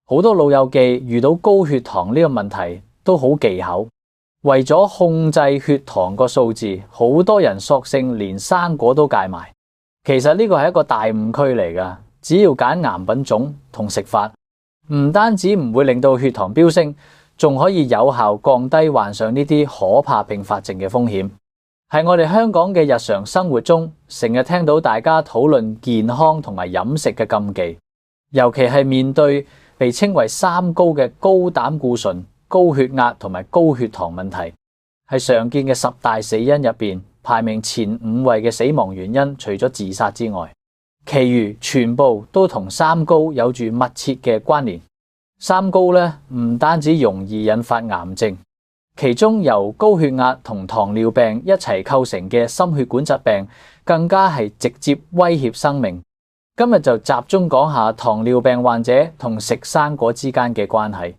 好多老友記遇到高血糖呢個問題都好技巧，為咗控制血糖個數字，好多人索性連生果都戒埋。其實呢個係一個大誤區嚟㗎，只要揀啱品種同食法，唔單止唔會令到血糖飆升，仲可以有效降低患上呢啲可怕併發症嘅風險。係我哋香港嘅日常生活中，成日聽到大家討論健康同埋飲食嘅禁忌，尤其係面對被稱為三高嘅高膽固醇、高血壓同埋高血糖問題，係常見嘅10大死因入邊排名前5位嘅死亡原因，除咗自殺之外，其餘全部都同三高有住密切嘅關聯。三高咧唔單止容易引發癌症，其中由高血壓同糖尿病一齊構成嘅心血管疾病，更加係直接威脅生命。今日就集中講下糖尿病患者同食生果之間嘅關係，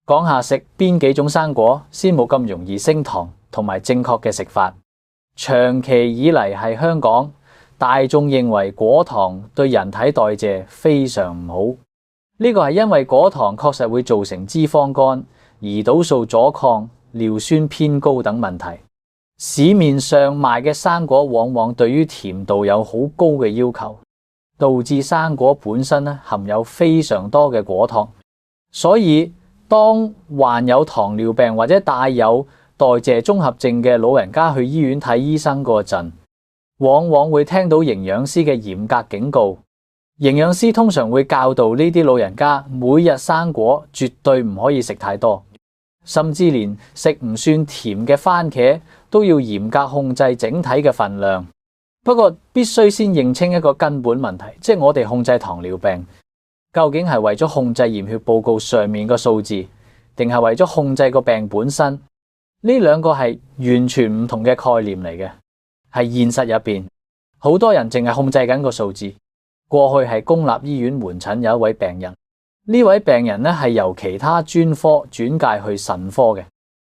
講下食邊幾種生果先冇咁容易升糖，同埋正確嘅食法。長期以嚟係香港大眾認為果糖對人體代謝非常唔好，呢個係因為果糖確實會造成脂肪肝、胰島素阻抗、尿酸偏高等問題。市面上賣嘅生果往往對於甜度有好高嘅要求，導致生果本身含有非常多嘅果糖。所以當患有糖尿病或者帶有代謝綜合症嘅老人家去醫院睇醫生嗰陣，往往會聽到營養師嘅嚴格警告。營養師通常會教導呢啲老人家，每日生果絕對唔可以食太多，甚至連食唔算甜嘅番茄都要嚴格控制整體嘅份量。不過必須先認清一個根本問題，即係我哋控制糖尿病究竟係為咗控制驗血報告上面個數字，定係為咗控制個病本身？呢兩個係完全唔同嘅概念嚟嘅。係現實入邊，好多人淨係控制緊個數字。過去係公立醫院門診有一位病人，呢位病人咧係由其他專科轉介去腎科嘅。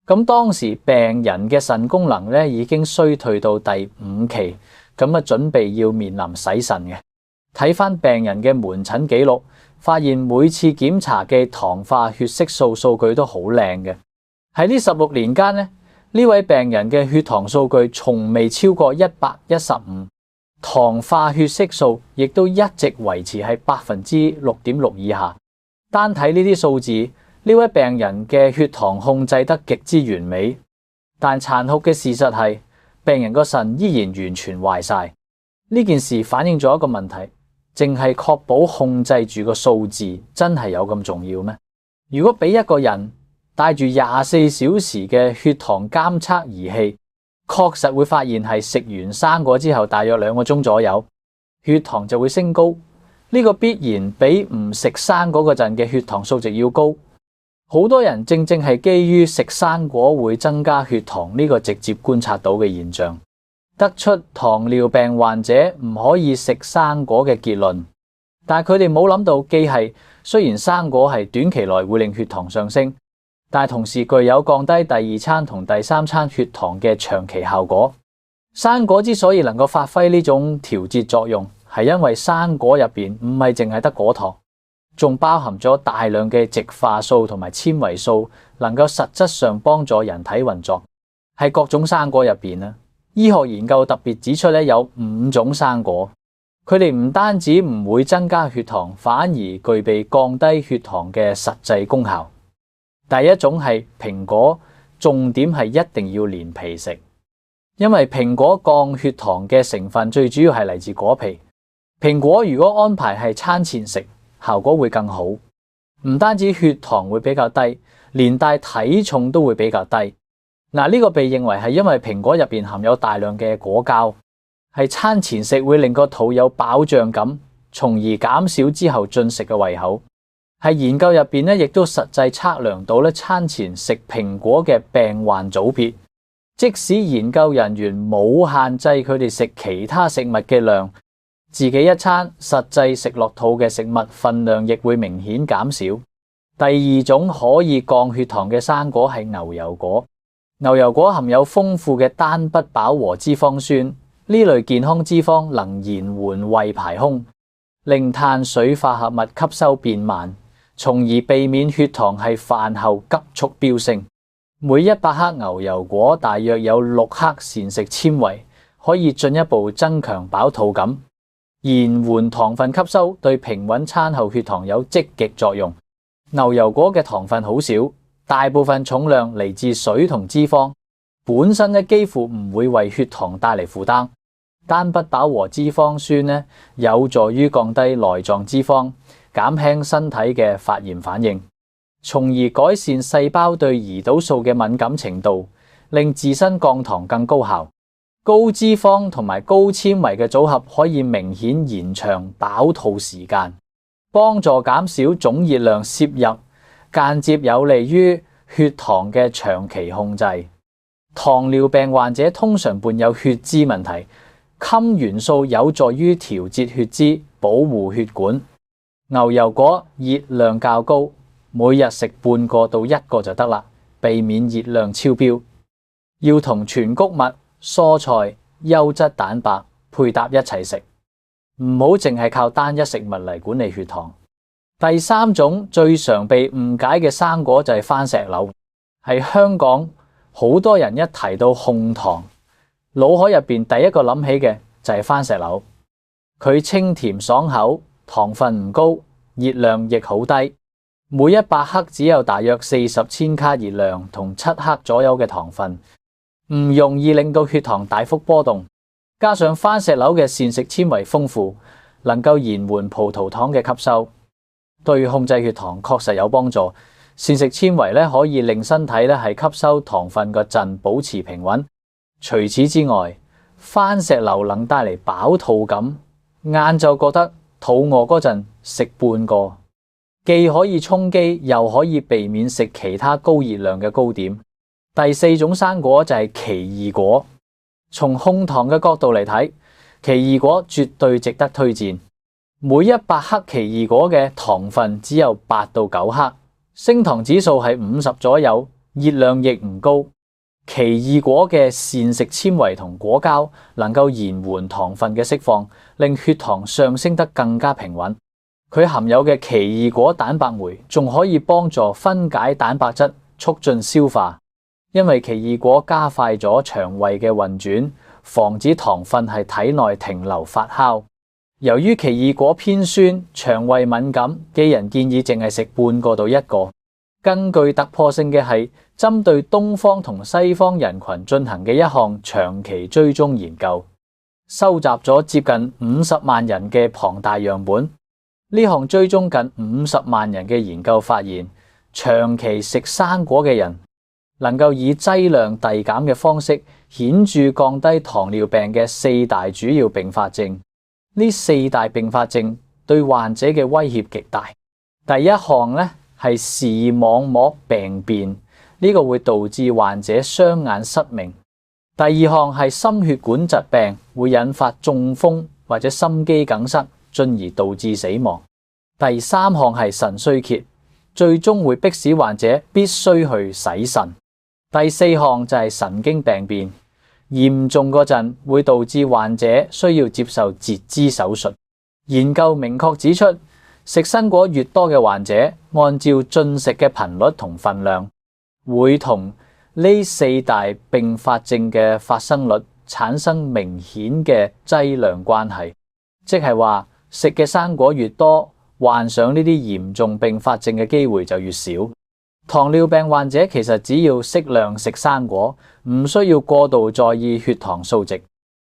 咁當時病人嘅腎功能咧已經衰退到第5期，咁準備要面臨洗腎嘅。睇翻病人嘅門診記錄，發現每次檢查嘅糖化血色素數據都好靚嘅。喺呢16年間咧，呢位病人嘅血糖數據從未超過115，糖化血色素亦都一直維持喺6.6%以下。單睇呢啲數字，呢位病人嘅血糖控制得極之完美，但殘酷嘅事實係，病人個腎依然完全壞晒。呢件事反映咗一個問題，淨係確保控制住個數字真係有咁重要咩？如果俾一個人帶住24小時嘅血糖監測儀器，確實會發現係食完生果之後大約2個鐘左右，血糖就會升高。呢個必然比唔食生果嗰陣嘅血糖數值要高。好多人正係基於食生果會增加血糖呢個直接觀察到嘅現象，得出糖尿病患者唔可以食生果嘅結論。但係佢哋冇諗到，既係雖然生果係短期內會令血糖上升，但同時具有降低第2餐同第3餐血糖嘅長期效果。生果之所以能夠發揮呢種調節作用，係因為生果入邊唔係淨係得果糖，仲包含咗大量嘅植化素同埋纖維素，能夠實質上幫助人體運作。喺各種生果入邊，醫學研究特別指出有5種生果，佢哋唔單止唔會增加血糖，反而具備降低血糖嘅實際功效。第一種係蘋果，重點係一定要連皮食，因為蘋果降血糖嘅成分最主要係嚟自果皮。蘋果如果安排係餐前食，效果會更好，唔單止血糖會比較低，連帶體重都會比較低。呢個被認為係因為蘋果入邊含有大量嘅果膠，係餐前食會令個肚有飽脹感，從而減少之後進食嘅胃口。喺研究入邊亦都實際測量到餐前食蘋果嘅病患組別，即使研究人員冇限制佢哋食其他食物嘅量，自己一餐實際食落肚嘅食物分量亦會明顯減少。第二種可以降血糖嘅生果係牛油果。牛油果含有豐富嘅單不飽和脂肪酸，呢類健康脂肪能延緩胃排空，令碳水化合物吸收變慢，從而避免血糖係飯後急速飆升。每100克牛油果大約有6克膳食纖維，可以進一步增強飽肚感，延緩糖分吸收，對平穩餐後血糖有積極作用。牛油果嘅糖分好少，大部分重量嚟自水同脂肪，本身幾乎唔會為血糖帶嚟負擔。單不飽和脂肪酸有助於降低內臟脂肪，減輕身體嘅發炎反應，從而改善細胞對胰島素嘅敏感程度，令自身降糖更高效。高脂肪同埋高纖維嘅組合可以明顯延長飽肚時間，幫助減少總熱量攝入，間接有利於血糖嘅長期控制。糖尿病患者通常伴有血脂問題，鋅元素有助於調節血脂，保護血管。牛油果熱量較高，每日食半個到1個就得啦，避免熱量超標。要同全穀物、蔬菜、優質蛋白配搭一齊食，唔好淨係靠單一食物嚟管理血糖。第3種最常被誤解嘅生果就係番石榴，係香港好多人一提到控糖，腦海入邊第一個諗起嘅就係番石榴。佢清甜爽口，糖分唔高，熱量亦好低，每100克只有大約40千卡熱量同7克左右嘅糖分，唔容易令到血糖大幅波動。加上番石榴嘅膳食纖維豐富，能夠延緩葡萄糖嘅吸收，對控制血糖確實有幫助。膳食纖維可以令身體係吸收糖分個陣保持平穩。除此之外，番石榴能帶嚟飽肚感，晏晝覺得肚餓嗰陣食半個，既可以充飢，又可以避免食其他高熱量嘅糕點。第4種生果就係奇異果。從控糖嘅角度嚟睇，奇異果絕對值得推薦。每100克奇異果嘅糖分只有8到9克，升糖指數係50左右，熱量亦唔高。奇異果嘅膳食纖維同果膠能夠延緩糖分嘅釋放，令血糖上升得更加平穩。佢含有嘅奇異果蛋白酶仲可以幫助分解蛋白質，促進消化。因為奇異果加快咗腸胃嘅運轉，防止糖分喺體內停留發酵。由於奇異果偏酸，腸胃敏感，嘅人建議淨係食半個到1個。更具突破性嘅係針對東方同西方人群進行嘅一項長期追蹤研究，收集咗接近50萬人嘅龐大樣本。呢項追蹤近50萬人嘅研究發現，長期食生果嘅人能夠以劑量遞減嘅方式，顯著降低糖尿病嘅4大主要併發症。呢4大併發症對患者嘅威脅極大。第一項係視網膜病變，呢個會導致患者雙眼失明。第2項係心血管疾病，會引發中風或者心肌梗塞，進而導致死亡。第3項係腎衰竭，最終會迫使患者必須去洗腎。第4項就係神經病變，嚴重嗰陣會導致患者需要接受截肢手術。研究明確指出，食生果越多嘅患者，按照進食嘅頻率同分量，會同呢4大併發症嘅發生率產生明顯嘅劑量關係，即係話食嘅生果越多，患上呢啲嚴重併發症嘅機會就越少。糖尿病患者其實只要適量食生果，唔需要過度在意血糖數值，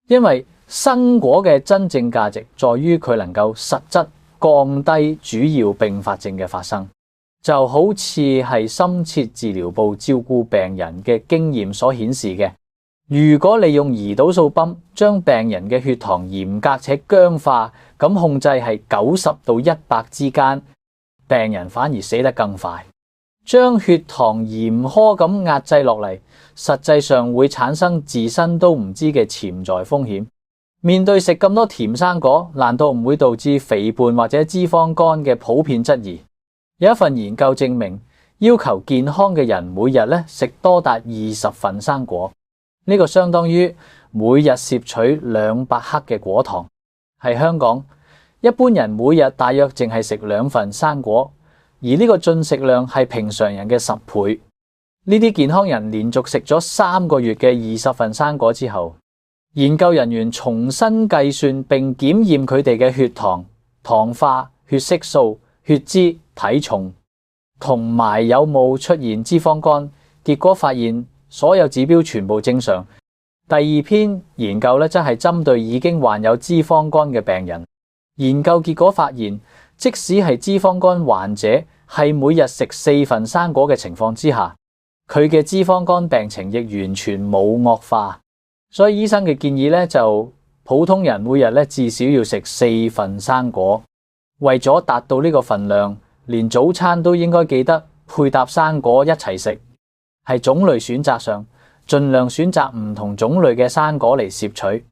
因為生果嘅真正價值在於佢能夠實質降低主要併發症嘅發生。就好似係深切治療部照顧病人嘅經驗所顯示嘅，如果你用胰島素泵將病人嘅血糖嚴格且僵化，咁控制係90到100之間，病人反而死得更快。將血糖嚴苛咁壓制落嚟，實際上會產生自身都唔知嘅潛在風險。面對食咁多甜生果，難道唔會導致肥胖或者脂肪肝嘅普遍質疑？有一份研究證明，要求健康嘅人每日食多達20份生果，呢個相當於每日攝取200克嘅果糖。喺香港，一般人每日大約淨係食2份生果，而呢個進食量係平常人嘅10倍。呢啲健康人連續食咗3個月嘅20份生果之後，研究人員重新計算並檢驗佢哋嘅血糖、糖化、血色素、血脂、體重，同埋有冇出現脂肪肝，結果發現所有指標全部正常。第2篇研究咧，則係針對已經患有脂肪肝嘅病人，研究結果發現，即使係脂肪肝患者係每日食4份生果嘅情況之下，佢嘅脂肪肝病情亦完全冇惡化。所以醫生嘅建議咧，就普通人每日咧至少要食4份生果。為咗達到呢個份量，連早餐都應該記得配搭生果一齊食。係種類選擇上，盡量選擇唔同種類嘅生果嚟攝取。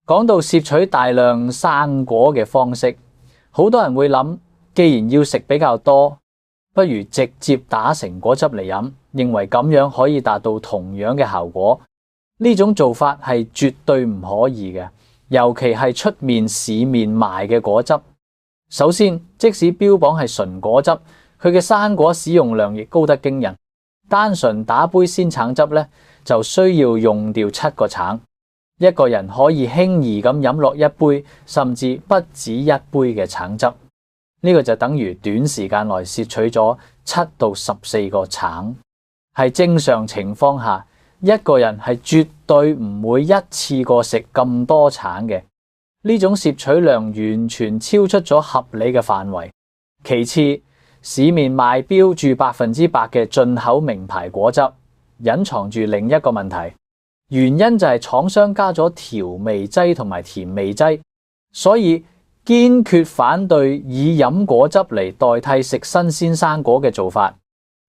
講到攝取大量生果嘅方式，好多人會諗，既然要食比較多，不如直接打成果汁嚟飲，認為咁樣可以達到同樣嘅效果。呢種做法係絕對唔可以嘅，尤其係出面市面賣嘅果汁。首先，即使標榜係純果汁，佢嘅生果使用量亦高得驚人。單純打杯鮮橙汁咧，就需要用掉7個橙。一個人可以輕易咁飲落1杯，甚至不止1杯嘅橙汁。呢個就等於短時間內攝取咗7到14個橙。係正常情況下，一個人係絕對唔會一次過食咁多橙嘅。呢種攝取量完全超出咗合理嘅範圍。其次，市面賣標注100%嘅進口名牌果汁，隱藏住另一個問題。原因就係廠商加咗調味劑同埋甜味劑，所以堅決反對以飲果汁嚟代替食新鮮生果嘅做法。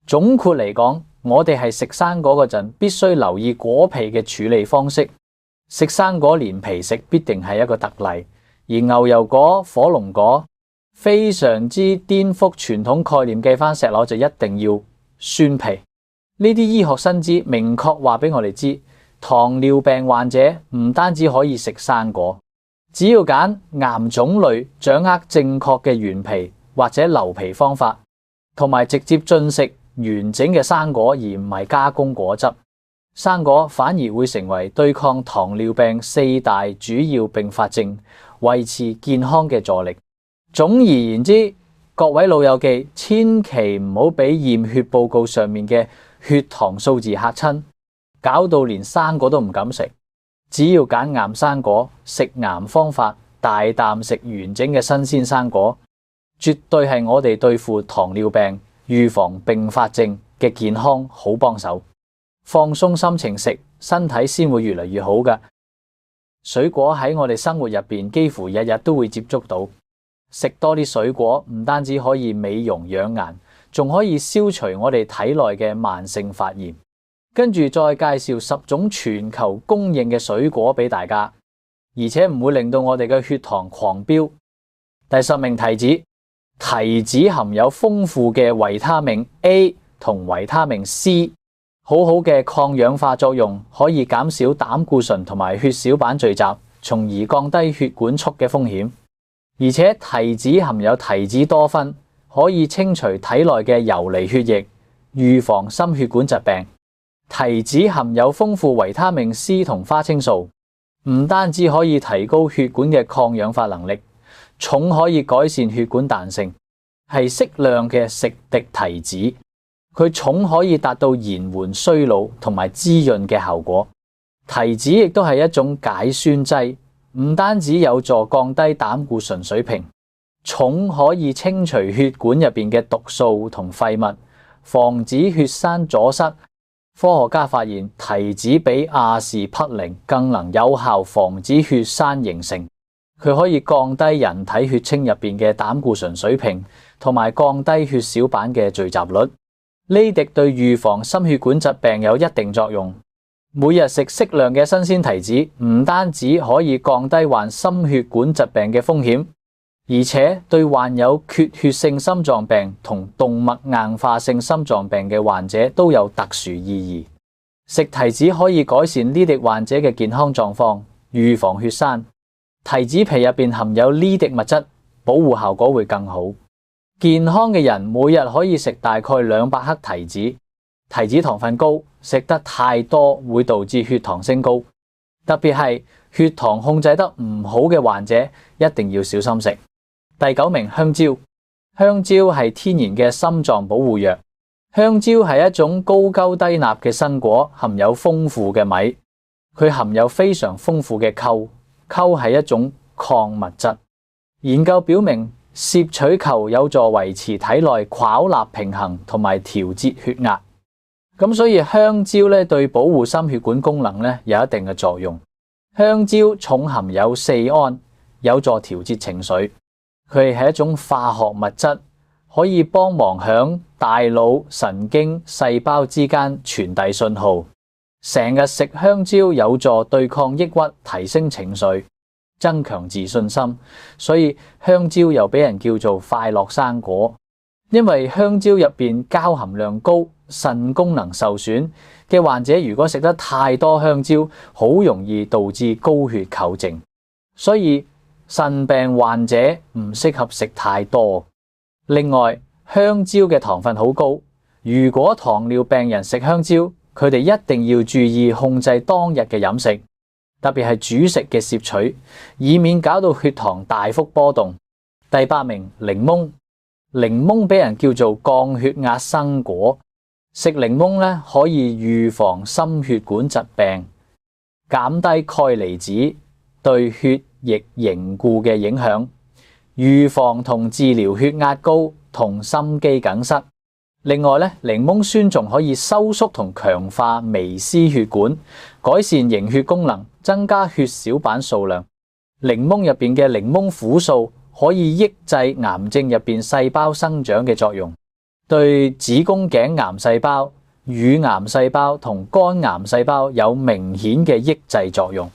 總括嚟講，我哋係食生果嗰陣必須留意果皮嘅處理方式。食生果連皮食必定係一個特例，而牛油果、火龍果非常之顛覆傳統概念嘅番石榴就一定要酸皮。呢啲醫學新知明確話俾我哋知，糖尿病患者唔單止可以食生果，只要揀癌種類，掌握正確嘅原皮或者流皮方法，同埋直接進食完整嘅生果，而唔係加工果汁，生果反而會成為對抗糖尿病4大主要併發症、維持健康嘅助力。總而言之，各位老友記，千祈唔好俾驗血報告上面嘅血糖數字嚇親，搞到連生果都唔敢食。只要揀癌生果，食癌方法，大啖食完整嘅新鮮生果，絕對係我哋對付糖尿病、預防併發症嘅健康好幫手。放鬆心情食，身體先會越嚟越好㗎。水果喺我哋生活入邊幾乎日日都會接觸到。食多啲水果唔單止可以美容養顏，仲可以消除我哋體內嘅慢性發炎。跟住再介紹10種全球供應嘅水果俾大家，而且唔會令到我哋嘅血糖狂飆。第10名，提子。提子含有豐富嘅維他命 A 同維他命 C， 好好嘅抗氧化作用，可以減少膽固醇同埋血小板聚集，從而降低血管束嘅風險。而且提子含有提子多酚，可以清除體內嘅游離血液，預防心血管疾病。提子含有豐富維他命 C 同花青素，唔單止可以提高血管嘅抗氧化能力，重可以改善血管彈性，係適量嘅食滴提子。佢重可以達到延緩衰老同埋滋潤嘅效果。提子亦都係一種解酸劑，唔單止有助降低膽固醇水平，重可以清除血管入邊嘅毒素同廢物，防止血栓阻塞。科學家發現，提子比阿士匹靈更能有效防止血栓形成。佢可以降低人體血清入邊嘅膽固醇水平，同埋降低血小板嘅聚集率。呢滴對預防心血管疾病有一定作用。每日食適量嘅新鮮提子，唔單止可以降低患心血管疾病嘅風險，而且對患有缺血性心臟病同動脈硬化性心臟病嘅患者都有特殊意義。食提子可以改善呢啲患者嘅健康狀況，預防血栓。提子皮入邊含有呢啲物質，保護效果會更好。健康嘅人每日可以食大概200克提子，提子糖分高，食得太多會導致血糖升高，特別係血糖控制得唔好嘅患者一定要小心食。第9名，香蕉。香蕉係天然嘅心臟保護藥。香蕉係一種高鳩低鈉嘅新果，含有豐富嘅鎂，佢含有非常豐富嘅溴，溴係一種礦物質。研究表明，攝取溴有助維持體內絞鈉平衡同埋調節血壓。咁所以香蕉咧對保護心血管功能咧有一定嘅作用。香蕉重含有4胺，有助調節情緒。佢係一種化學物質，可以幫忙響大腦、神經、細胞之間傳遞信號。成日食香蕉有助對抗抑鬱，提升情緒，增強自信心。所以香蕉又俾人叫做快樂生果，因為香蕉入邊膠含量高，腎功能受損嘅患者如果食得太多香蕉，好容易導致高血球症。所以腎病患者唔適合食太多。另外，香蕉嘅糖分好高，如果糖尿病人食香蕉，佢哋一定要注意控制當日嘅飲食，特別係主食嘅攝取，以免搞到血糖大幅波動。第8名，檸檬。檸檬俾人叫做降血壓生果，食檸檬咧可以預防心血管疾病，減低鈣離子對血液凝固嘅影響，預防同治療血壓高同心肌梗塞。另外咧，檸檬酸仲可以收縮同強化微絲血管，改善凝血功能，增加血小板數量。檸檬入邊嘅檸檬苦素可以抑制癌症入邊細胞生長嘅作用，對子宮頸癌細胞、乳癌細胞同肝癌細胞有明顯嘅抑制作用。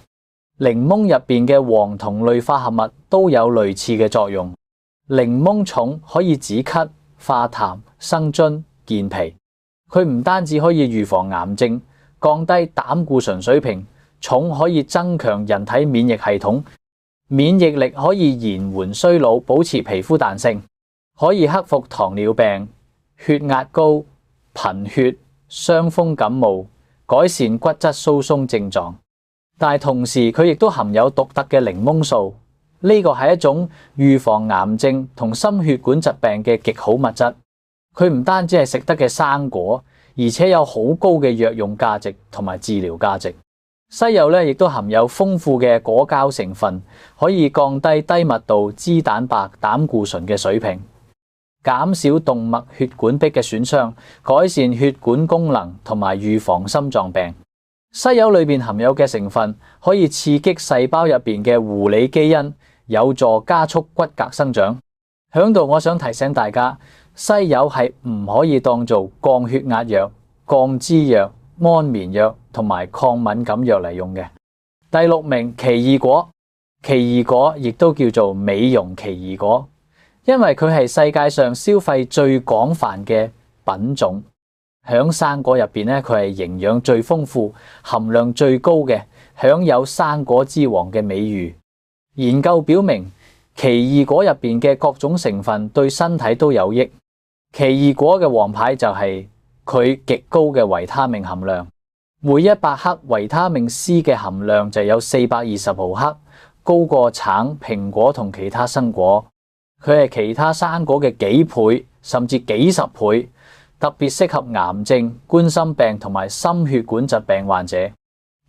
檸檬入邊嘅黃酮類化合物都有類似嘅作用。檸檬重可以止咳、化痰、生津、健脾。佢唔單止可以預防癌症，降低膽固醇水平，重可以增強人體免疫系統，免疫力可以延緩衰老，保持皮膚彈性，可以克服糖尿病、血壓高、貧血、傷風感冒，改善骨質疏鬆症狀。但係同時佢亦都含有獨特嘅檸檬素，呢個係一種預防癌症同心血管疾病嘅極好物質。佢唔單止係食得嘅生果，而且有好高嘅藥用價值同埋治療價值。西柚咧亦都含有豐富嘅果膠成分，可以降低低密度脂蛋白膽固醇嘅水平，減少動脈血管壁嘅損傷，改善血管功能同埋預防心臟病。西柚裏邊含有嘅成分可以刺激細胞入邊嘅狐狸基因，有助加速骨骼生長。響度我想提醒大家，西柚係唔可以當做降血壓藥、降脂藥、安眠藥同埋抗敏感藥嚟用嘅。第6名，奇異果。奇異果亦都叫做美容奇異果，因為佢係世界上消費最廣泛嘅品種。響生果入邊咧，佢係營養最豐富、含量最高嘅，享有生果之王嘅美譽。研究表明，奇異果入邊嘅各種成分對身體都有益。奇異果嘅王牌就係佢極高嘅維他命含量，每100克維他命 C 嘅含量就有420毫克，高過橙、蘋果同其他生果。佢係其他生果嘅幾倍甚至幾十倍，特別適合癌症、冠心病同埋心血管疾病患者。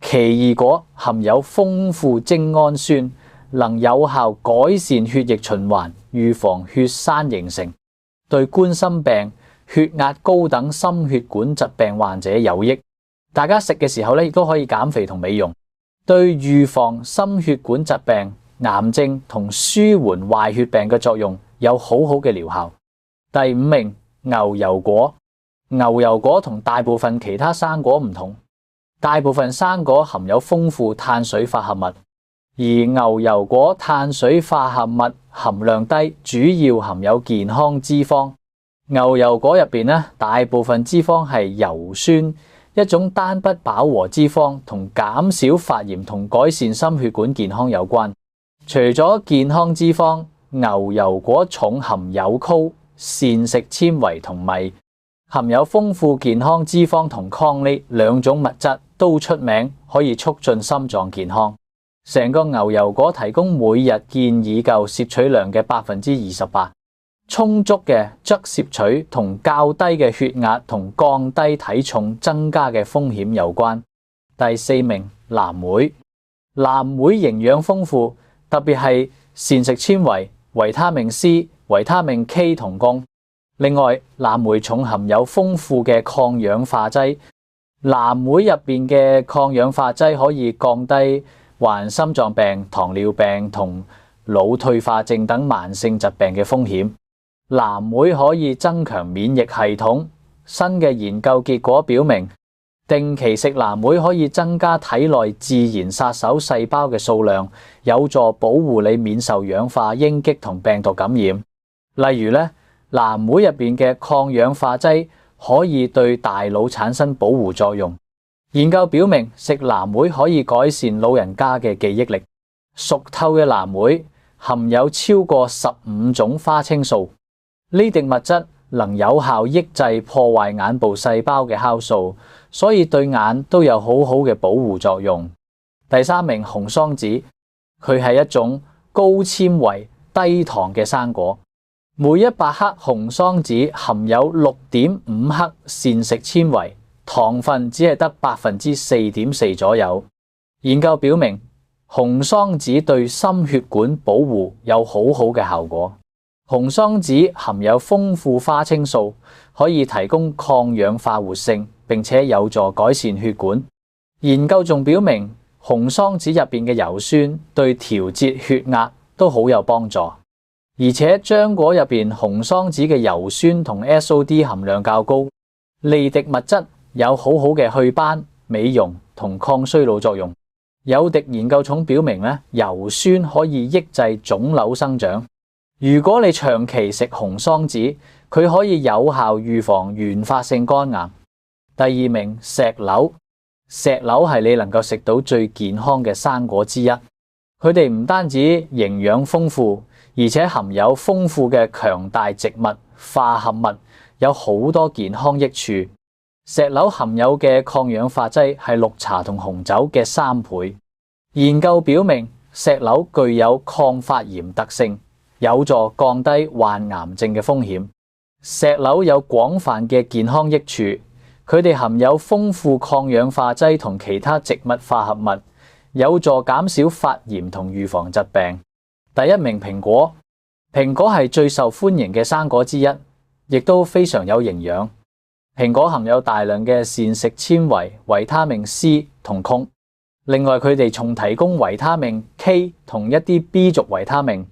奇異果含有豐富精氨酸，能有效改善血液循環，預防血栓形成，對冠心病、血壓高等心血管疾病患者有益。大家食嘅時候咧，亦都可以減肥同美容，對預防心血管疾病、癌症同舒緩壞血病嘅作用有好好嘅療效。第5名，牛油果。牛油果同大部分其他生果唔同，大部分生果含有豐富碳水化合物，而牛油果碳水化合物含量低，主要含有健康脂肪。牛油果入邊咧，大部分脂肪係油酸，一種單不飽和脂肪，同減少發炎同改善心血管健康有關。除咗健康脂肪，牛油果重含有麴、膳食纖維同米，含有豐富健康脂肪同礦呢兩種物質，都出名可以促進心臟健康。成個牛油果提供每日建議夠攝取量嘅28%，充足嘅則攝取同較低嘅血壓同降低體重增加嘅風險有關。第4名，藍莓。藍莓營養豐富，特別係膳食纖維、維他命 C、維他命 K 同汞。另外，藍莓重含有豐富嘅抗氧化劑。藍莓入邊嘅抗氧化劑可以降低患心臟病、糖尿病同腦退化症等慢性疾病嘅風險。藍莓可以增強免疫系統。新嘅研究結果表明，定期食藍莓可以增加體內自然殺手細胞嘅數量，有助保護你免受氧化鷹擊同病毒感染。例如咧，藍莓入邊嘅抗氧化劑可以對大腦產生保護作用。研究表明，食藍莓可以改善老人家嘅記憶力。熟透嘅藍莓含有超過15種花青素，呢滴物質能有效抑制破壞眼部細胞嘅酵素，所以對眼都有好好嘅保護作用。第3名，紅桑子，佢係一種高纖維低糖嘅生果。每100克紅桑子含有6.5克膳食纖維，糖分只係得4.4%左右。研究表明，紅桑子對心血管保護有好好嘅效果。紅桑子含有豐富花青素，可以提供抗氧化活性，並且有助改善血管。研究仲表明，紅桑子入邊嘅油酸對調節血壓都好有幫助，而且漿果入邊紅桑子嘅油酸同 SOD 含量較高，利敵物質有好好嘅祛斑、美容同抗衰老作用。有敵研究重表明咧，油酸可以抑制腫瘤生長。如果你長期食紅桑子，佢可以有效預防原發性肝癌。第2名，石榴。石榴係你能夠食到最健康嘅生果之一。佢哋唔單止營養豐富，而且含有豐富嘅強大植物化合物，有好多健康益處。石榴含有嘅抗氧化劑係綠茶同紅酒嘅3倍。研究表明，石榴具有抗發炎特性，有助降低患癌症嘅風險。石榴有廣泛嘅健康益處，佢哋含有豐富抗氧化劑同其他植物化合物，有助減少發炎同預防疾病。第1名，蘋果。蘋果係最受歡迎嘅生果之一，亦都非常有營養。蘋果含有大量嘅膳食纖維、維他命 C 同汞。另外，佢哋仲提供維他命 K 同一啲 B 族維他命。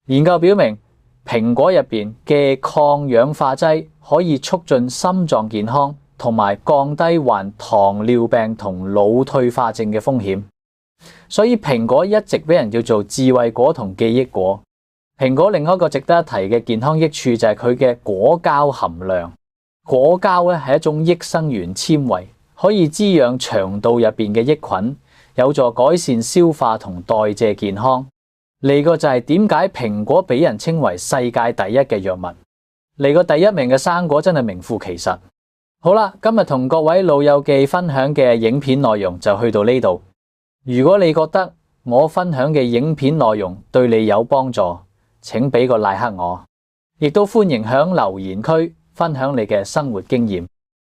研究表明，蘋果入邊嘅抗氧化劑可以促進心臟健康，同埋降低患糖尿病同腦退化症嘅風險。所以蘋果一直俾人叫做智慧果同記憶果。蘋果另一個值得一提嘅健康益處就係佢嘅果膠含量。果膠咧係一種益生元纖維，可以滋養腸道入邊嘅益菌，有助改善消化同代謝健康。嚟個就係點解蘋果俾人稱為世界第一嘅藥物。嚟個第1名嘅生果真係名副其實。好啦，今日同各位老友記分享嘅影片內容就去到呢度。如果你覺得我分享嘅影片內容對你有幫助，請俾個like我，亦都歡迎響留言區分享你嘅生活經驗。